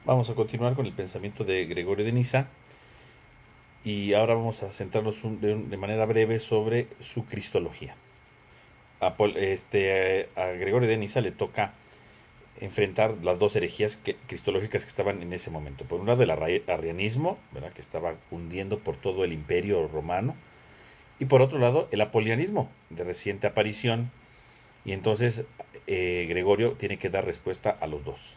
Vamos a continuar con el pensamiento de Gregorio de Niza y ahora vamos a centrarnos de manera breve sobre su cristología. A Gregorio de Niza le toca enfrentar las dos herejías cristológicas que estaban en ese momento. Por un lado el arrianismo, ¿verdad?, que estaba cundiendo por todo el imperio romano, y por otro lado el apolianismo de reciente aparición. Y entonces Gregorio tiene que dar respuesta a los dos.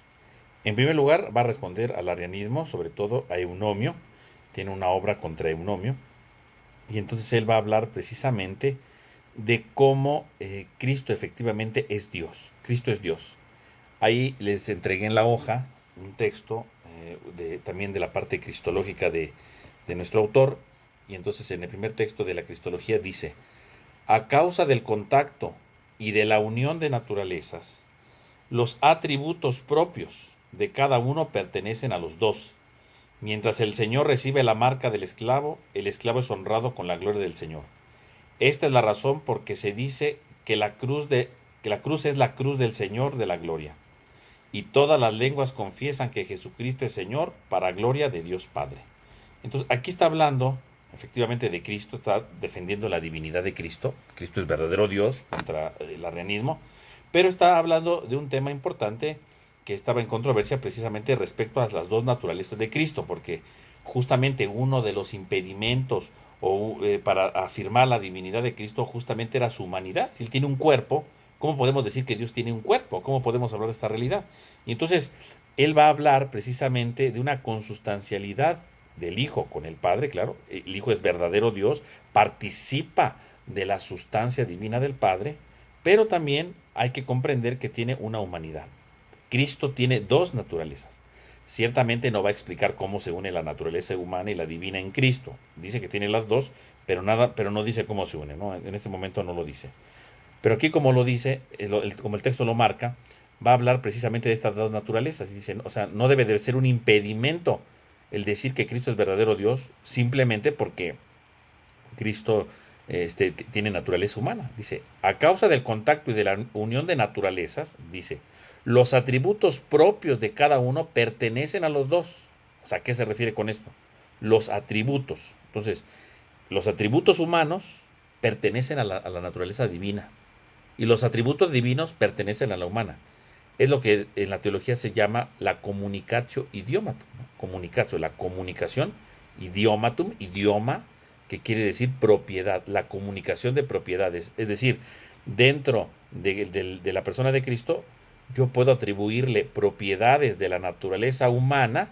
En primer lugar, va a responder al arrianismo, sobre todo a Eunomio. Tiene una obra contra Eunomio. Y entonces él va a hablar precisamente de cómo Cristo efectivamente es Dios. Cristo es Dios. Ahí les entregué en la hoja un texto también de la parte cristológica de nuestro autor. Y entonces en el primer texto de la cristología dice: a causa del contacto y de la unión de naturalezas, los atributos propios de cada uno pertenecen a los dos. Mientras el Señor recibe la marca del esclavo, el esclavo es honrado con la gloria del Señor. Esta es la razón por que se dice que la cruz es la cruz del Señor de la gloria. Y todas las lenguas confiesan que Jesucristo es Señor para gloria de Dios Padre. Entonces, aquí está hablando efectivamente de Cristo, está defendiendo la divinidad de Cristo. Cristo es verdadero Dios contra el arrianismo, pero está hablando de un tema importante que estaba en controversia precisamente respecto a las dos naturalezas de Cristo, porque justamente uno de los impedimentos para afirmar la divinidad de Cristo justamente era su humanidad. Si él tiene un cuerpo, ¿cómo podemos decir que Dios tiene un cuerpo? ¿Cómo podemos hablar de esta realidad? Y entonces él va a hablar precisamente de una consustancialidad del Hijo con el Padre. Claro, el Hijo es verdadero Dios, participa de la sustancia divina del Padre, pero también hay que comprender que tiene una humanidad. Cristo tiene dos naturalezas. Ciertamente no va a explicar cómo se une la naturaleza humana y la divina en Cristo. Dice que tiene las dos, pero no dice cómo se une, ¿no? En este momento no lo dice. Pero aquí, como lo dice, como el texto lo marca, va a hablar precisamente de estas dos naturalezas. Dice, o sea, no debe de ser un impedimento el decir que Cristo es verdadero Dios simplemente porque Cristo tiene naturaleza humana. Dice, a causa del contacto y de la unión de naturalezas, dice, los atributos propios de cada uno pertenecen a los dos. O sea, ¿a qué se refiere con esto? Los atributos. Entonces, los atributos humanos pertenecen a la naturaleza divina y los atributos divinos pertenecen a la humana. Es lo que en la teología se llama la communicatio idiomatum, ¿no? Comunicatio, la comunicación, idiomatum, idioma, que quiere decir propiedad, la comunicación de propiedades. Es decir, dentro de la persona de Cristo, yo puedo atribuirle propiedades de la naturaleza humana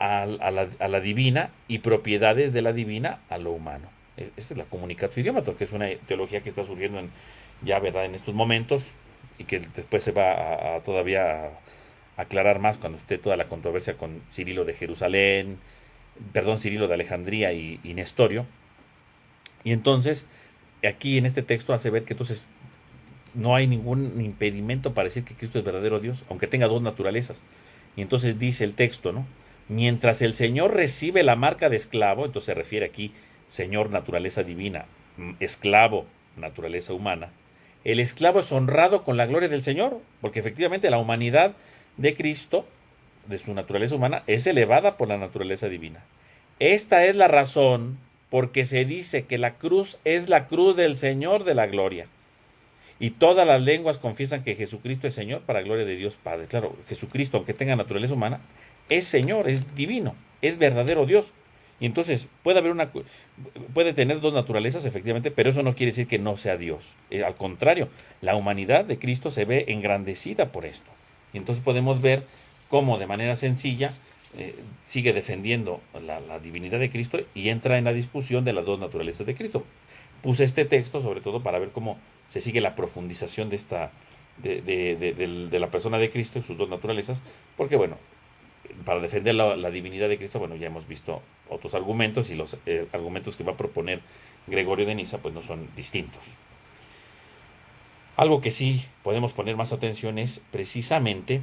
a la divina y propiedades de la divina a lo humano. Esta es la comunicación idiomatum, que es una teología que está surgiendo ya, ¿verdad?, en estos momentos, y que después se va todavía a aclarar más cuando esté toda la controversia con Cirilo de Jerusalén, perdón, Cirilo de Alejandría y Nestorio. Y entonces, aquí en este texto hace ver que entonces no hay ningún impedimento para decir que Cristo es verdadero Dios, aunque tenga dos naturalezas. Y entonces dice el texto, ¿no? Mientras el Señor recibe la marca de esclavo, entonces se refiere aquí Señor, naturaleza divina, esclavo, naturaleza humana, el esclavo es honrado con la gloria del Señor, porque efectivamente la humanidad de Cristo, de su naturaleza humana, es elevada por la naturaleza divina. Esta es la razón porque se dice que la cruz es la cruz del Señor de la gloria. Y todas las lenguas confiesan que Jesucristo es Señor para gloria de Dios Padre. Claro, Jesucristo, aunque tenga naturaleza humana, es Señor, es divino, es verdadero Dios. Y entonces puede tener dos naturalezas, efectivamente, pero eso no quiere decir que no sea Dios. Al contrario, la humanidad de Cristo se ve engrandecida por esto. Y entonces podemos ver cómo de manera sencilla sigue defendiendo la divinidad de Cristo y entra en la discusión de las dos naturalezas de Cristo. Puse este texto sobre todo para ver cómo se sigue la profundización de la persona de Cristo en sus dos naturalezas, porque bueno, para defender la divinidad de Cristo, bueno, ya hemos visto otros argumentos y los argumentos que va a proponer Gregorio de Niza pues no son distintos. Algo que sí podemos poner más atención es precisamente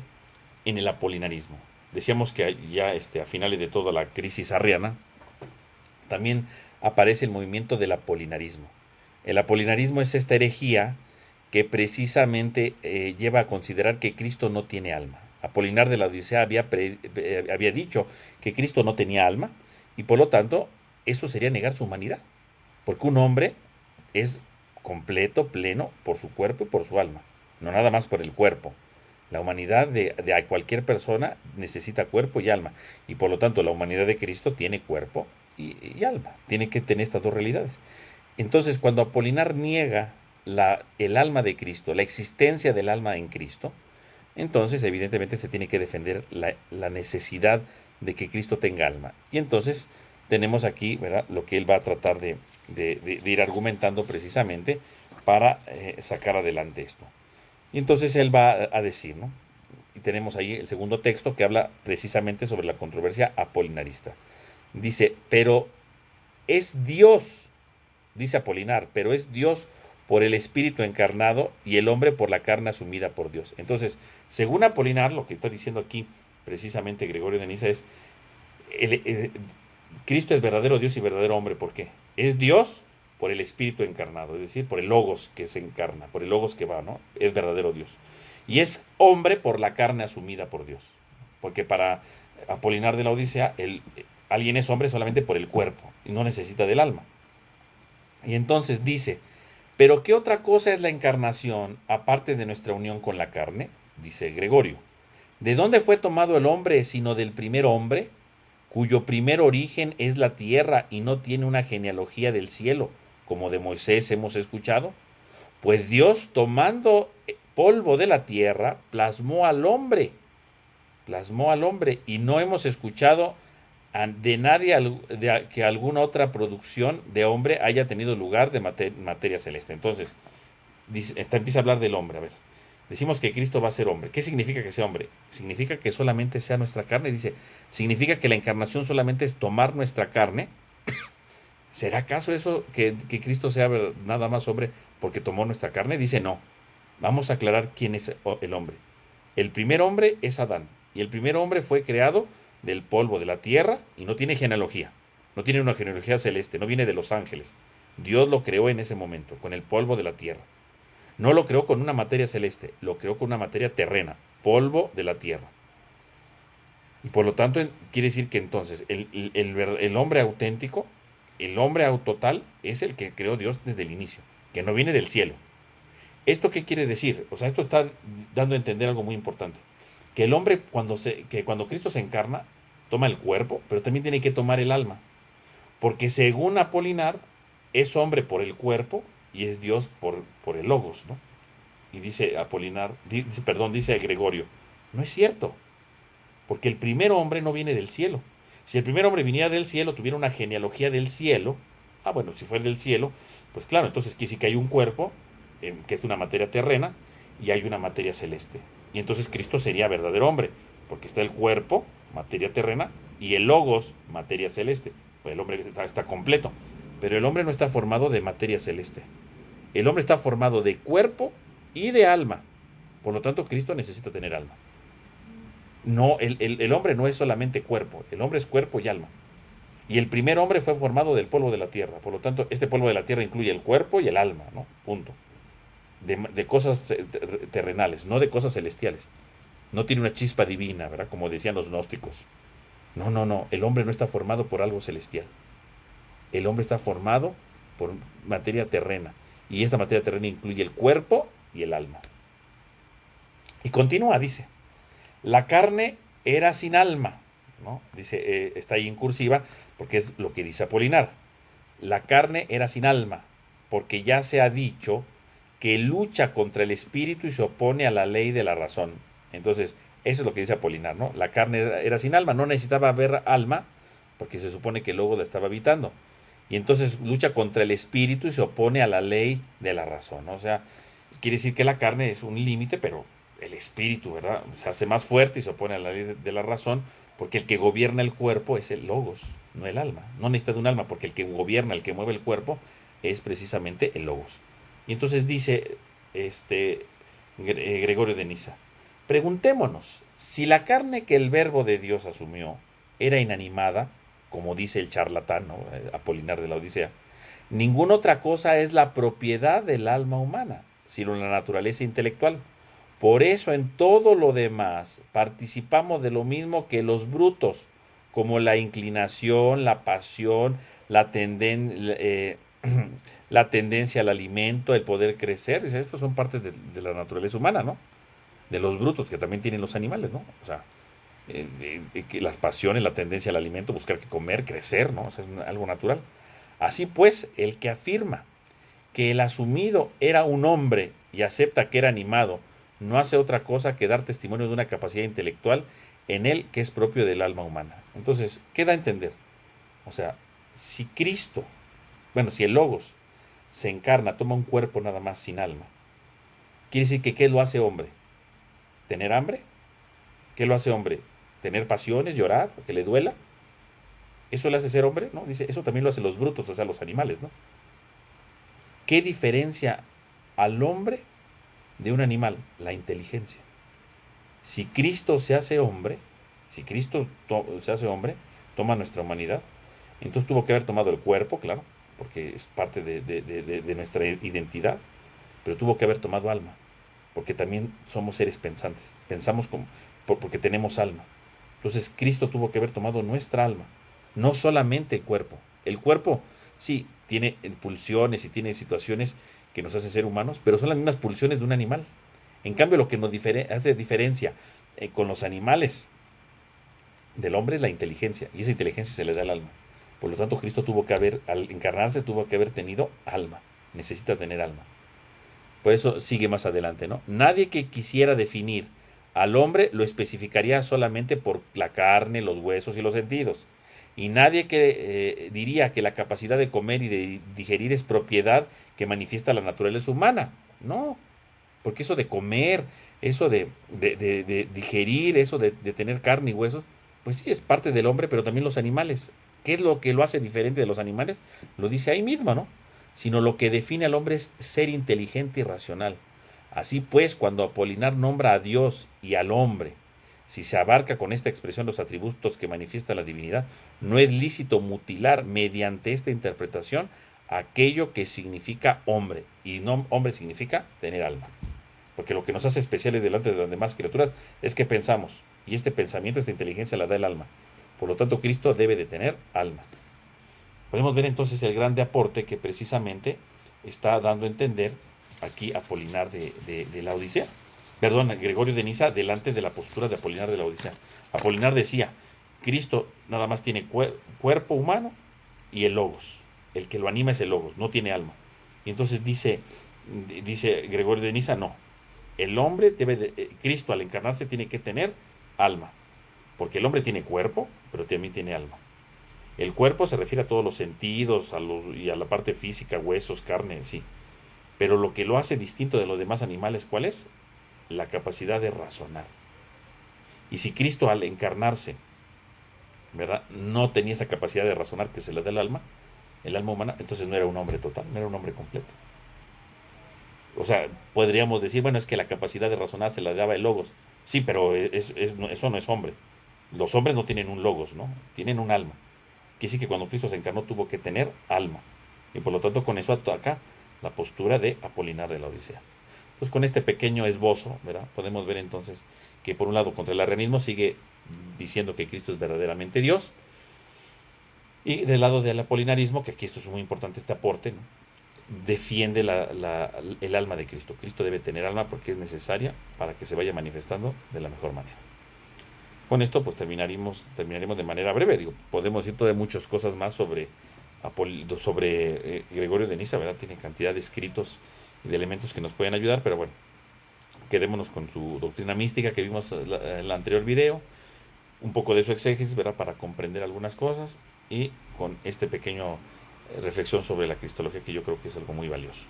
en el apolinarismo. Decíamos que ya a finales de toda la crisis arriana también aparece el movimiento del apolinarismo. El apolinarismo es esta herejía que precisamente lleva a considerar que Cristo no tiene alma. Apolinar de la Odisea había dicho que Cristo no tenía alma y por lo tanto eso sería negar su humanidad, porque un hombre es completo, pleno por su cuerpo y por su alma, no nada más por el cuerpo. La humanidad de cualquier persona necesita cuerpo y alma, y por lo tanto la humanidad de Cristo tiene cuerpo y alma, tiene que tener estas dos realidades. Entonces, cuando Apolinar niega el alma de Cristo, la existencia del alma en Cristo, entonces evidentemente se tiene que defender la necesidad de que Cristo tenga alma. Y entonces tenemos aquí, ¿verdad?, lo que él va a tratar de ir argumentando precisamente para sacar adelante esto. Y entonces él va a decir, ¿no? Y tenemos ahí el segundo texto que habla precisamente sobre la controversia apolinarista. Dice, pero es Dios, dice Apolinar, pero es Dios por el Espíritu encarnado y el hombre por la carne asumida por Dios. Entonces, según Apolinar, lo que está diciendo aquí precisamente Gregorio de Nisa es, Cristo es verdadero Dios y verdadero hombre. ¿Por qué? Es Dios por el Espíritu encarnado, es decir, por el Logos que se encarna, por el Logos que va, ¿no? Es verdadero Dios. Y es hombre por la carne asumida por Dios. Porque para Apolinar de la Odisea, alguien es hombre solamente por el cuerpo y no necesita del alma. Y entonces dice, ¿pero qué otra cosa es la encarnación aparte de nuestra unión con la carne? Dice Gregorio. ¿De dónde fue tomado el hombre sino del primer hombre, cuyo primer origen es la tierra y no tiene una genealogía del cielo, como de Moisés hemos escuchado? Pues Dios, tomando polvo de la tierra, plasmó al hombre, y no hemos escuchado de nadie que alguna otra producción de hombre haya tenido lugar de materia celeste. Entonces, empieza a hablar del hombre. A ver, decimos que Cristo va a ser hombre. ¿Qué significa que sea hombre? Significa que solamente sea nuestra carne. Dice, significa que la encarnación solamente es tomar nuestra carne. ¿Será acaso eso que Cristo sea nada más hombre porque tomó nuestra carne? Dice, no. Vamos a aclarar quién es el hombre. El primer hombre es Adán. Y el primer hombre fue creado del polvo de la tierra y no tiene genealogía. No tiene una genealogía celeste, no viene de los ángeles. Dios lo creó en ese momento, con el polvo de la tierra. No lo creó con una materia celeste, lo creó con una materia terrena, polvo de la tierra. Y por lo tanto, quiere decir que entonces el hombre auténtico, el hombre total, es el que creó Dios desde el inicio, que no viene del cielo. ¿Esto qué quiere decir? O sea, esto está dando a entender algo muy importante. Que el hombre, cuando Cristo se encarna, toma el cuerpo, pero también tiene que tomar el alma. Porque según Apolinar, es hombre por el cuerpo y es Dios por el Logos, ¿no? Y dice Apolinar, dice Gregorio, no es cierto. Porque el primer hombre no viene del cielo. Si el primer hombre viniera del cielo, tuviera una genealogía del cielo, bueno, si fuera del cielo, pues claro, entonces quiere decir que hay un cuerpo, que es una materia terrena, y hay una materia celeste. Y entonces Cristo sería verdadero hombre, porque está el cuerpo, materia terrena, y el Logos, materia celeste. Pues el hombre está completo. Pero el hombre no está formado de materia celeste. El hombre está formado de cuerpo y de alma. Por lo tanto, Cristo necesita tener alma. No, el hombre no es solamente cuerpo, el hombre es cuerpo y alma. Y el primer hombre fue formado del polvo de la tierra. Por lo tanto, este polvo de la tierra incluye el cuerpo y el alma, ¿no? Punto. De cosas terrenales, no de cosas celestiales. No tiene una chispa divina, ¿verdad? Como decían los gnósticos. No. El hombre no está formado por algo celestial. El hombre está formado por materia terrena. Y esta materia terrena incluye el cuerpo y el alma. Y continúa, dice. La carne era sin alma, ¿no? Dice, está ahí en cursiva, porque es lo que dice Apolinar. La carne era sin alma, porque ya se ha dicho que lucha contra el espíritu y se opone a la ley de la razón. Entonces, eso es lo que dice Apolinar, ¿no? La carne era sin alma, no necesitaba haber alma, porque se supone que luego la estaba habitando. Y entonces lucha contra el espíritu y se opone a la ley de la razón, ¿no? O sea, quiere decir que la carne es un límite, pero el espíritu, ¿verdad? Se hace más fuerte y se opone a la ley de la razón, porque el que gobierna el cuerpo es el Logos, no el alma. No necesita de un alma, porque el que gobierna, el que mueve el cuerpo, es precisamente el Logos. Y entonces dice Gregorio de Nisa, preguntémonos, si la carne que el verbo de Dios asumió era inanimada, como dice el charlatán, ¿no? Apolinar de la Odisea, ninguna otra cosa es la propiedad del alma humana, sino la naturaleza intelectual. Por eso en todo lo demás participamos de lo mismo que los brutos, como la inclinación, la pasión, la tendencia al alimento, el poder crecer. Dice, estos son partes de la naturaleza humana, ¿no? De los brutos que también tienen los animales, ¿no? O sea, que las pasiones, la tendencia al alimento, buscar que comer, crecer, ¿no? O sea, es algo natural. Así pues, el que afirma que el asumido era un hombre y acepta que era animado, no hace otra cosa que dar testimonio de una capacidad intelectual en él que es propio del alma humana. Entonces, ¿qué da a entender? O sea, si Cristo, bueno, si el Logos se encarna, toma un cuerpo nada más sin alma, quiere decir que ¿qué lo hace hombre? ¿Tener hambre? ¿Qué lo hace hombre? ¿Tener pasiones, llorar, que le duela? ¿Eso le hace ser hombre? No, dice, eso también lo hacen los brutos, o sea, los animales, ¿no? ¿Qué diferencia al hombre de un animal? La inteligencia. Si Cristo se hace hombre, si Cristo se hace hombre, toma nuestra humanidad, entonces tuvo que haber tomado el cuerpo, claro, porque es parte de nuestra identidad, pero tuvo que haber tomado alma, porque también somos seres pensantes, pensamos porque tenemos alma. Entonces Cristo tuvo que haber tomado nuestra alma, no solamente el cuerpo sí tiene pulsiones y tiene situaciones que nos hacen ser humanos, pero son las mismas pulsiones de un animal. En cambio, lo que nos hace diferencia con los animales del hombre es la inteligencia, y esa inteligencia se le da al alma. Por lo tanto, Cristo tuvo que haber, al encarnarse, tuvo que haber tenido alma. Necesita tener alma. Por eso sigue más adelante, ¿no? Nadie que quisiera definir al hombre lo especificaría solamente por la carne, los huesos y los sentidos. Y nadie que diría que la capacidad de comer y de digerir es propiedad que manifiesta la naturaleza humana. No, porque eso de comer, eso de digerir, eso de tener carne y huesos, pues sí es parte del hombre, pero también los animales. ¿Qué es lo que lo hace diferente de los animales? Lo dice ahí mismo, ¿no? Sino lo que define al hombre es ser inteligente y racional. Así pues, cuando Apolinar nombra a Dios y al hombre, si se abarca con esta expresión los atributos que manifiesta la divinidad, no es lícito mutilar mediante esta interpretación aquello que significa hombre, y no hombre significa tener alma. Porque lo que nos hace especiales delante de las demás criaturas es que pensamos, y este pensamiento, esta inteligencia la da el alma. Por lo tanto, Cristo debe de tener alma. Podemos ver entonces el grande aporte que precisamente está dando a entender aquí Apolinar de la Odisea. Perdón, Gregorio de Niza, delante de la postura de Apolinar de la Odisea. Apolinar decía, Cristo nada más tiene cuerpo humano y el logos. El que lo anima es el logos, no tiene alma. Y entonces dice Gregorio de Niza, no. El hombre Cristo al encarnarse tiene que tener alma. Porque el hombre tiene cuerpo, pero también tiene alma. El cuerpo se refiere a todos los sentidos y a la parte física, huesos, carne, sí. Pero lo que lo hace distinto de los demás animales, ¿cuál es? La capacidad de razonar. Y si Cristo al encarnarse, ¿verdad?, no tenía esa capacidad de razonar que se le da el alma humana, entonces no era un hombre total, no era un hombre completo. O sea, podríamos decir, bueno, es que la capacidad de razonar se la daba el logos. Sí, pero eso no es hombre. Los hombres no tienen un logos, ¿no? Tienen un alma. Quiere decir que cuando Cristo se encarnó tuvo que tener alma. Y por lo tanto con eso acá la postura de Apolinar de la Odisea. Entonces con este pequeño esbozo, ¿verdad?, podemos ver entonces que por un lado contra el arrianismo sigue diciendo que Cristo es verdaderamente Dios. Y del lado del apolinarismo, que aquí esto es muy importante este aporte, ¿no?, defiende el alma de Cristo. Cristo debe tener alma porque es necesaria para que se vaya manifestando de la mejor manera. Con esto pues terminaremos de manera breve. Digo, podemos decir todavía muchas cosas más sobre Gregorio de Niza, ¿verdad? Tiene cantidad de escritos y de elementos que nos pueden ayudar, pero bueno, quedémonos con su doctrina mística que vimos en el anterior video, un poco de su exégesis, ¿verdad?, para comprender algunas cosas, y con este pequeño reflexión sobre la cristología, que yo creo que es algo muy valioso.